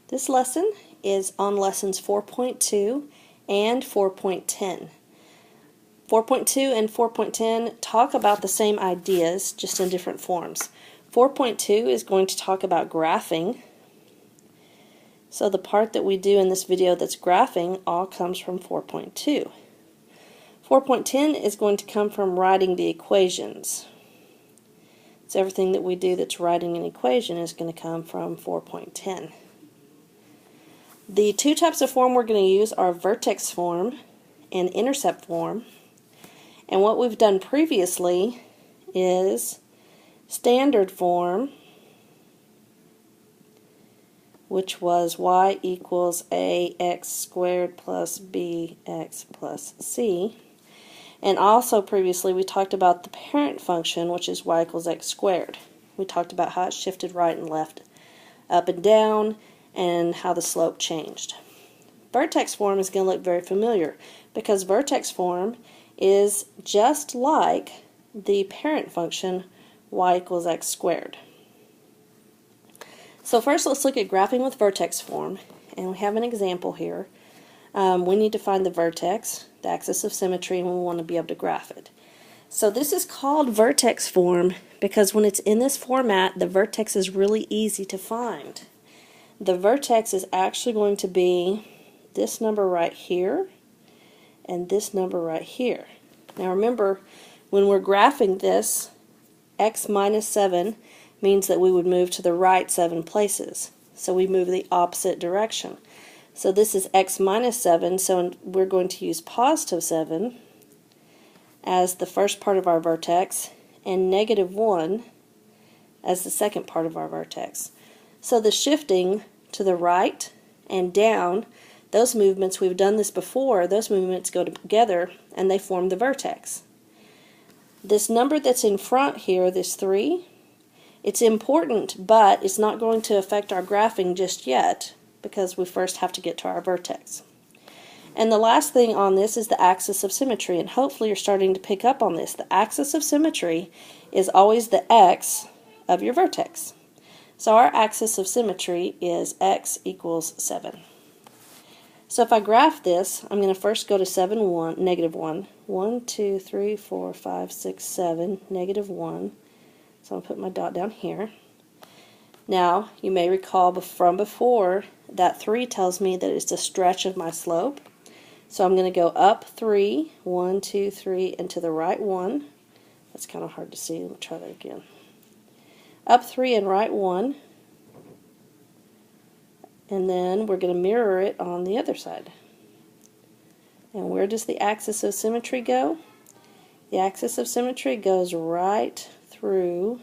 This lesson is on lessons 4.2 and 4.10. 4.2 and 4.10 talk about the same ideas, just in different forms. 4.2 is going to talk about graphing. So the part that we do in this video that's graphing all comes from 4.2. 4.10 is going to come from writing the equations. So everything that we do that's writing an equation is going to come from 4.10. The two types of form we're going to use are vertex form and intercept form. And what we've done previously is standard form, which was y equals ax squared plus bx plus c. And also previously we talked about the parent function, which is y equals x squared. We talked about how it shifted right and left, up and down, and how the slope changed. Vertex form is going to look very familiar because vertex form is just like the parent function y equals x squared. So first let's look at graphing with vertex form, and we have an example here. We need to find the vertex, the axis of symmetry, and we want to be able to graph it. So this is called vertex form because when it's in this format, the vertex is really easy to find. The vertex is actually going to be this number right here and this number right here. Now remember, when we're graphing this, x minus 7 means that we would move to the right 7 places. So we move the opposite direction. So this is x minus 7, so we're going to use positive 7 as the first part of our vertex and negative 1 as the second part of our vertex. So the shifting to the right and down, those movements, we've done this before, those movements go together and they form the vertex. This number that's in front here, this 3, it's important, but it's not going to affect our graphing just yet because we first have to get to our vertex. And the last thing on this is the axis of symmetry, and hopefully you're starting to pick up on this. The axis of symmetry is always the x of your vertex. So our axis of symmetry is x equals 7. So if I graph this, I'm going to first go to 7, 1, negative 1. 1, 2, 3, 4, 5, 6, 7, negative 1. So I'll put my dot down here. Now, you may recall from before that 3 tells me that it's the stretch of my slope. So I'm going to go up 3, 1, 2, 3, and to the right 1. That's kind of hard to see. Let me try that again. Up 3 and right 1. And then we're going to mirror it on the other side. And where does the axis of symmetry go? The axis of symmetry goes right through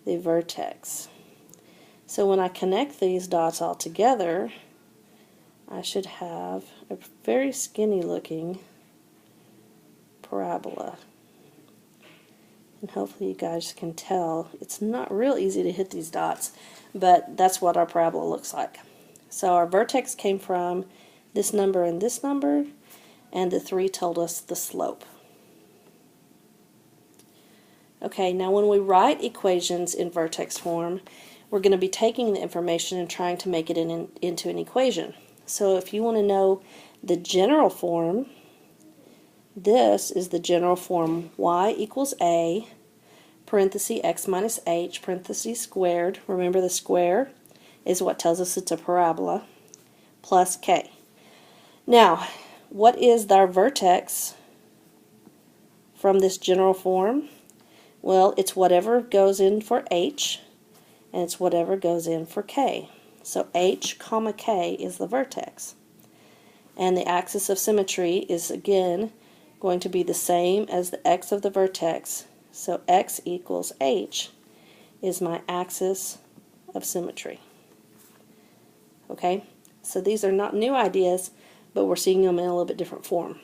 the vertex. So when I connect these dots all together, I should have a very skinny looking parabola. And hopefully you guys can tell it's not real easy to hit these dots, but that's what our parabola looks like. So our vertex came from this number and this number, and the 3 told us the slope. Okay, now when we write equations in vertex form, we're going to be taking the information and trying to make it into an equation. So if you want to know the general form, this is the general form: y equals a, parenthesis x minus h, parenthesis squared. Remember, the square is what tells us it's a parabola, plus k. Now, what is our vertex from this general form? Well, it's whatever goes in for h, and it's whatever goes in for k. So h comma k is the vertex. And the axis of symmetry is again going to be the same as the x of the vertex. So x equals h is my axis of symmetry. Okay, so these are not new ideas, but we're seeing them in a little bit different form.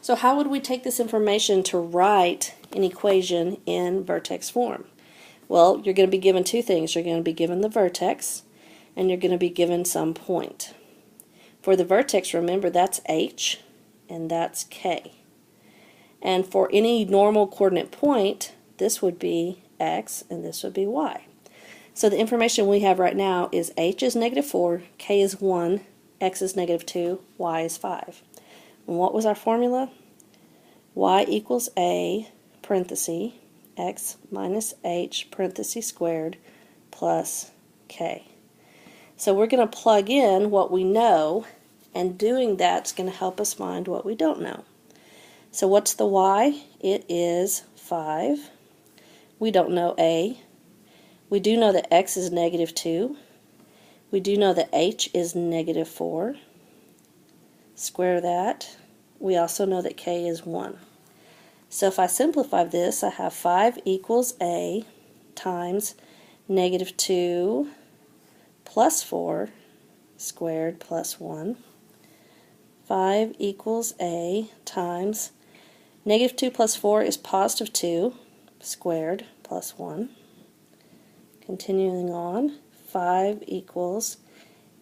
So how would we take this information to write an equation in vertex form? Well, you're going to be given two things. You're going to be given the vertex, and you're going to be given some point. For the vertex, remember, that's h, and that's k. And for any normal coordinate point, this would be x, and this would be y. So the information we have right now is h is -4, k is 1, x is -2, y is 5. And what was our formula? Y equals a, parenthesis, x minus h, parenthesis squared, plus k. So we're going to plug in what we know, and doing that's going to help us find what we don't know. So what's the y? It is 5. We don't know a. We do know that x is -2. We do know that h is -4. Square that. We also know that k is 1. So if I simplify this, I have 5 equals a times -2 plus 4 squared plus 1. 5 equals a times -2 plus 4 is +2 squared plus 1. Continuing on, 5 equals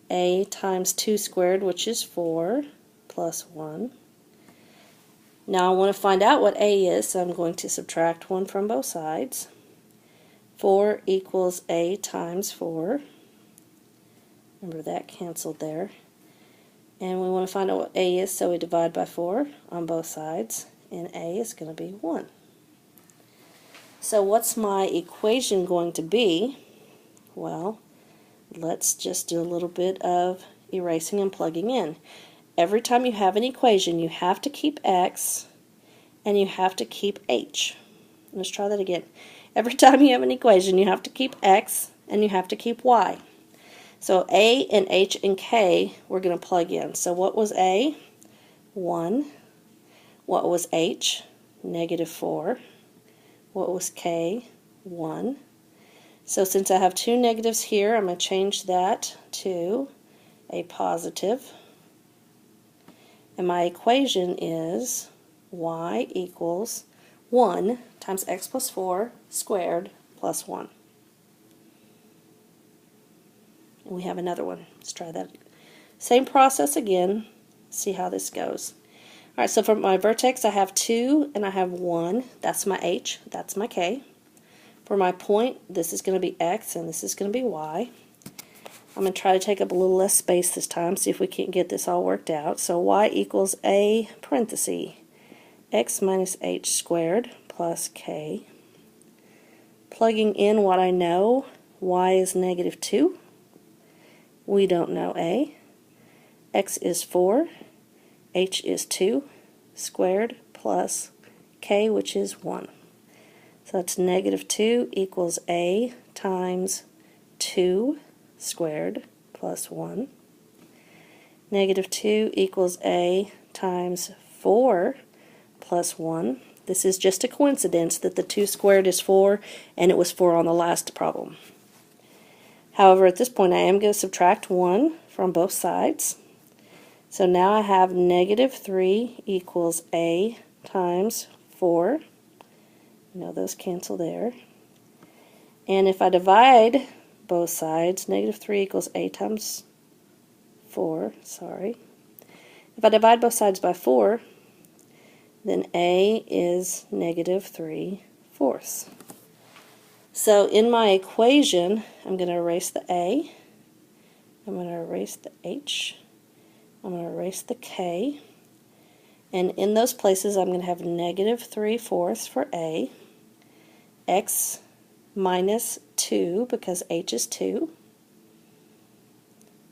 a times 2 squared, which is 4, plus 1. Now I want to find out what a is, so I'm going to subtract 1 from both sides. 4 equals a times 4. Remember that canceled there. And we want to find out what a is, so we divide by 4 on both sides, and a is going to be 1. So what's my equation going to be? Well, let's just do a little bit of erasing and plugging in. Every time you have an equation, you have to keep x and you have to keep h. Let's try that again. Every time you have an equation, you have to keep x and you have to keep y. So a and h and k we're going to plug in. So what was a? 1. What was h? -4. What was k? 1. So since I have two negatives here, I'm going to change that to a positive. And my equation is y equals 1 times x plus 4 squared plus 1. And we have another one. Let's try that. Same process again. See how this goes. Alright, so for my vertex I have 2 and I have 1. That's my h, that's my k. For my point, this is going to be x and this is going to be y. I'm going to try to take up a little less space this time, see if we can't get this all worked out. So y equals a parenthesis x minus h squared plus k. Plugging in what I know, y is -2. We don't know a. X is 4. H is 2 squared plus k, which is 1. So that's -2 equals a times 2 squared plus 1. -2 equals a times 4 plus 1. This is just a coincidence that the 2 squared is 4 and it was 4 on the last problem. However, at this point I am going to subtract 1 from both sides. So now I have -3 equals a times 4. You know, those cancel there. And if I divide both sides, -3 equals a times 4, sorry. If I divide both sides by 4, then a is -3/4. So in my equation, I'm going to erase the a, I'm going to erase the h, I'm going to erase the k, and in those places I'm going to have -3/4 for a, x minus 2 because h is 2,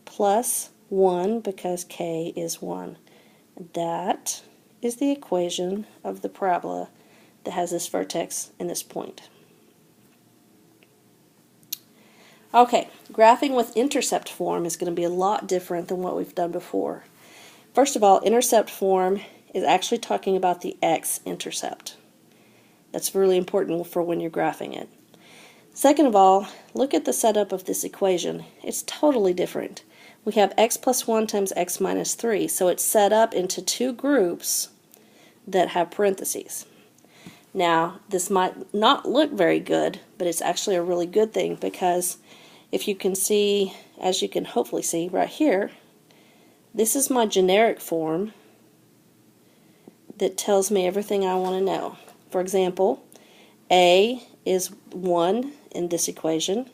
plus 1 because k is 1. That is the equation of the parabola that has this vertex and this point. Okay, graphing with intercept form is going to be a lot different than what we've done before. First of all, intercept form is actually talking about the x-intercept. That's really important for when you're graphing it. Second of all, look at the setup of this equation. It's totally different. We have x plus 1 times x minus 3, so it's set up into two groups that have parentheses. Now, this might not look very good, but it's actually a really good thing, because if you can see, as you can hopefully see right here, this is my generic form that tells me everything I want to know. For example, a is 1 in this equation,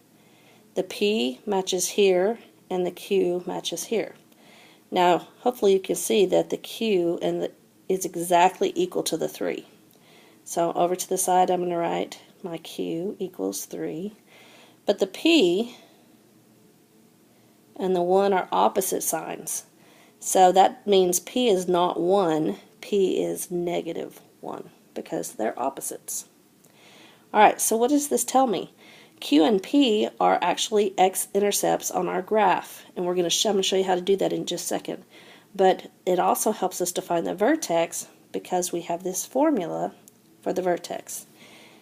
The P matches here, and the Q matches here. Now, hopefully you can see that the Q is exactly equal to the 3. So over to the side, I'm going to write my Q equals 3. But the P and the 1 are opposite signs. So that means P is not 1, P is -1, because they're opposites. Alright, so what does this tell me? Q and P are actually x-intercepts on our graph, and I'm going to show you how to do that in just a second. But it also helps us to find the vertex because we have this formula for the vertex.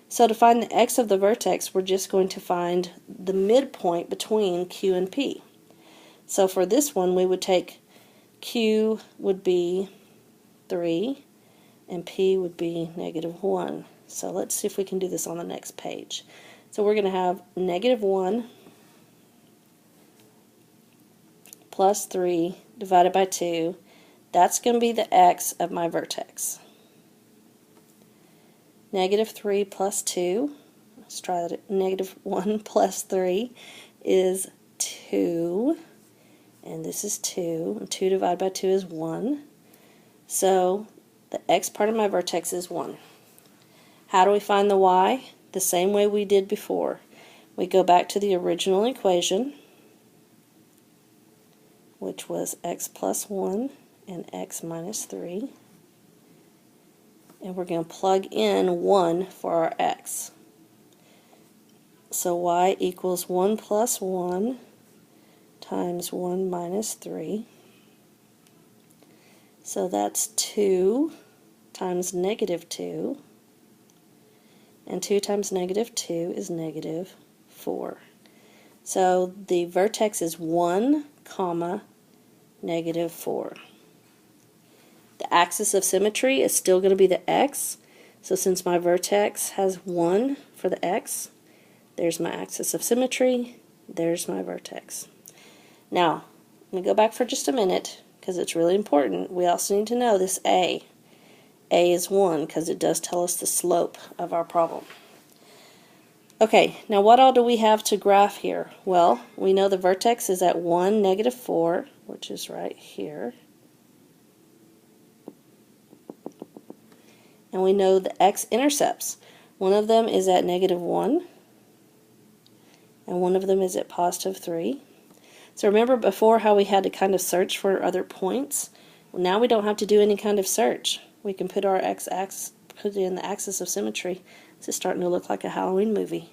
So to find the x of the vertex, we're just going to find the midpoint between Q and P. So for this one, we would take Q would be 3, and P would be -1. So let's see if we can do this on the next page. So we're going to have -1 plus 3 divided by 2. That's going to be the x of my vertex. -3 plus 2, let's try that. -1 plus 3 is 2, and this is 2, and 2 divided by 2 is 1. So the x part of my vertex is 1. How do we find the y? The same way we did before. We go back to the original equation, which was x plus 1 and x minus 3. And we're going to plug in 1 for our x. So y equals 1 plus 1 times 1 minus 3. So that's 2 times -2. And 2 times -2 is -4. So the vertex is 1, -4. The axis of symmetry is still going to be the x. So since my vertex has 1 for the x, there's my axis of symmetry, there's my vertex. Now, let me go back for just a minute because it's really important. We also need to know this A. A is 1 because it does tell us the slope of our problem. Okay, now what all do we have to graph here? Well, we know the vertex is at 1, -4, which is right here. And we know the x-intercepts. One of them is at -1, and one of them is at +3. So remember before how we had to kind of search for other points? Well, now we don't have to do any kind of search. We can put our put it in the axis of symmetry. This is starting to look like a Halloween movie.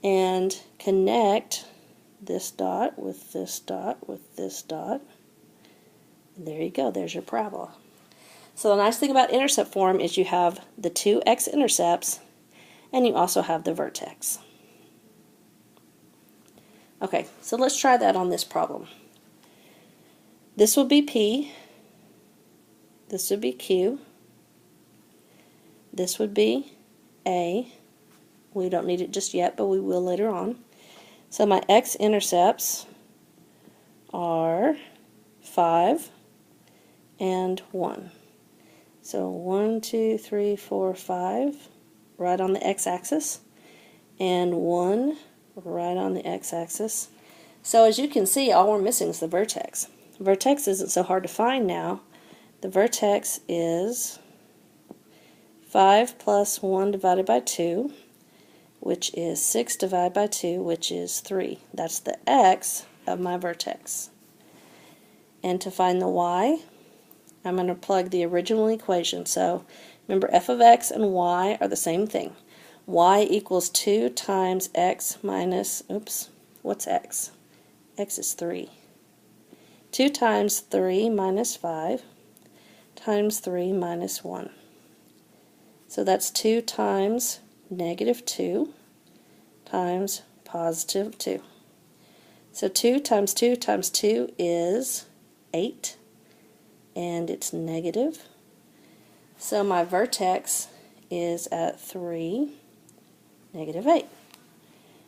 And connect this dot with this dot with this dot. And there you go, there's your parabola. So the nice thing about intercept form is you have the two x-intercepts and you also have the vertex. Okay, so let's try that on this problem. This will be P, this would be Q, this would be A. We don't need it just yet, but we will later on. So my x-intercepts are 5 and 1. So 1, 2, 3, 4, 5 right on the x-axis, and 1 right on the x-axis. So as you can see, all we're missing is the vertex. The vertex isn't so hard to find now. The vertex is 5 plus 1 divided by 2, which is 6 divided by 2, which is 3. That's the x of my vertex. And to find the y, I'm going to plug the original equation. So remember, f of x and y are the same thing. Y equals 2 times x minus, what's x? X is 3. 2 times 3 minus 5 times 3 minus 1. So that's 2 times -2 times +2. So 2 times 2 times 2 is 8, and it's negative. So my vertex is at 3, -8.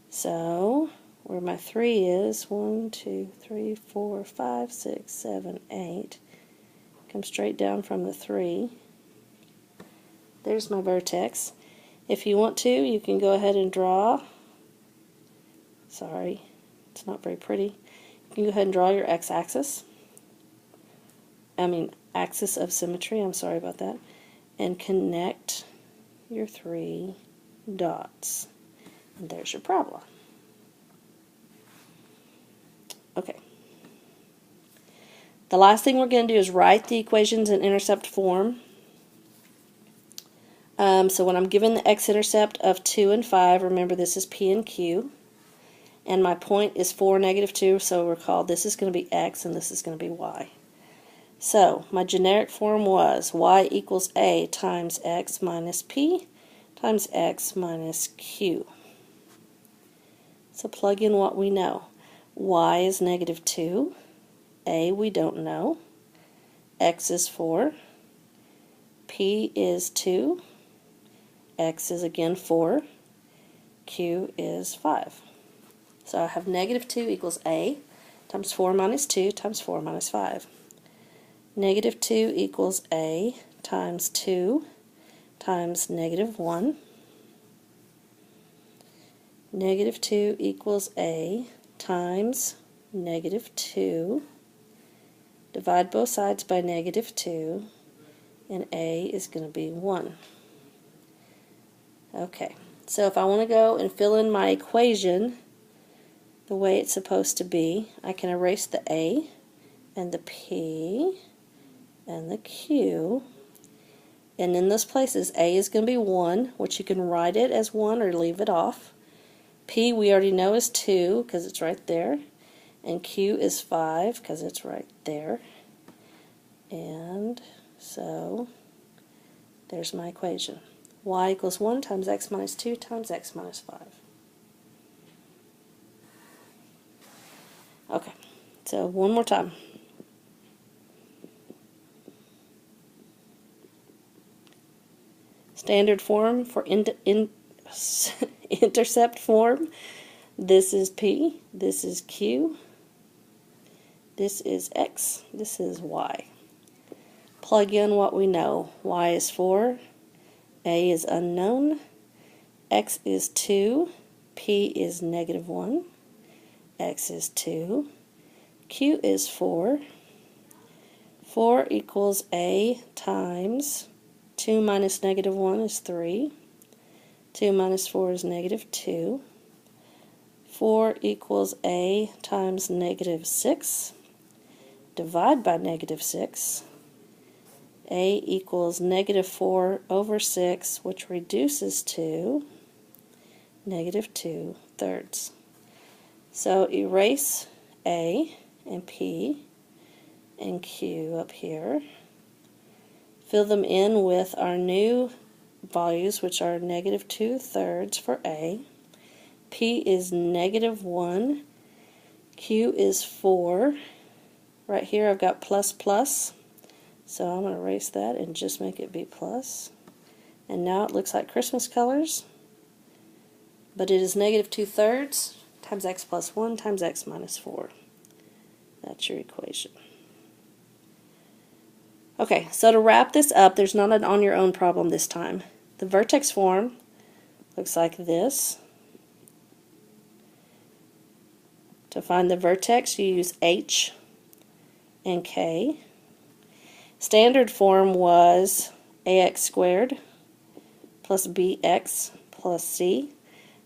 So where my 3 is, 1, 2, 3, 4, 5, 6, 7, 8. Come straight down from the 3. There's my vertex. If you want to, you can go ahead and draw. Sorry, It's not very pretty. You can go ahead and draw your x-axis. Axis of symmetry, I'm sorry about that. And connect your 3 dots. And there's your parabola. Okay. The last thing we're going to do is write the equations in intercept form. So when I'm given the x-intercept of 2 and 5, remember this is P and Q. And my point is 4, -2, so recall this is going to be x and this is going to be y. So my generic form was y equals a times x minus p times x minus q. So plug in what we know. Y is -2, a we don't know, x is 4, p is 2, x is again 4, q is 5. So I have -2 equals a times 4 minus 2 times 4 minus 5. -2 equals a times 2 times -1. -2 equals a times -2. Divide both sides by -2, and a is going to be 1. Okay, so if I want to go and fill in my equation the way it's supposed to be, I can erase the a and the p and the q, and in those places a is going to be 1, which you can write it as 1 or leave it off. P we already know is 2 because it's right there, and q is 5 because it's right there. And so there's my equation. Y equals 1 times x minus 2 times x minus 5. Okay, so one more time. Standard form for intercept form. This is P, this is Q, this is X, this is Y. Plug in what we know. Y is 4, A is unknown, X is 2, P is -1, X is 2, Q is 4. 4 equals A times 2 minus -1 is 3. 2 minus 4 is -2. 4 equals A times -6. Divide by -6. A equals -4 over 6, which reduces to -2/3. So erase A and P and Q up here. Fill them in with our new values, which are -2/3 for A. P is -1. Q is 4. Right here I've got plus plus. So I'm going to erase that and just make it be plus. And now it looks like Christmas colors. But it is -2/3 times x plus 1 times x minus 4. That's your equation. Okay, so to wrap this up, there's not an on your own problem this time. The vertex form looks like this. To find the vertex, you use H and K. Standard form was ax squared plus bx plus c.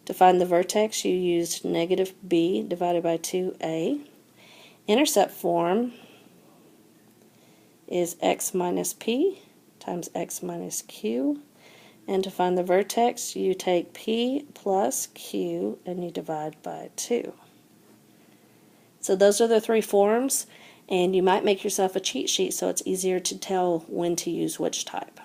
To find the vertex, you used -b divided by 2a. Intercept form is x minus p times x minus q. And to find the vertex, you take p plus q and you divide by 2. So those are the 3 forms, and you might make yourself a cheat sheet so it's easier to tell when to use which type.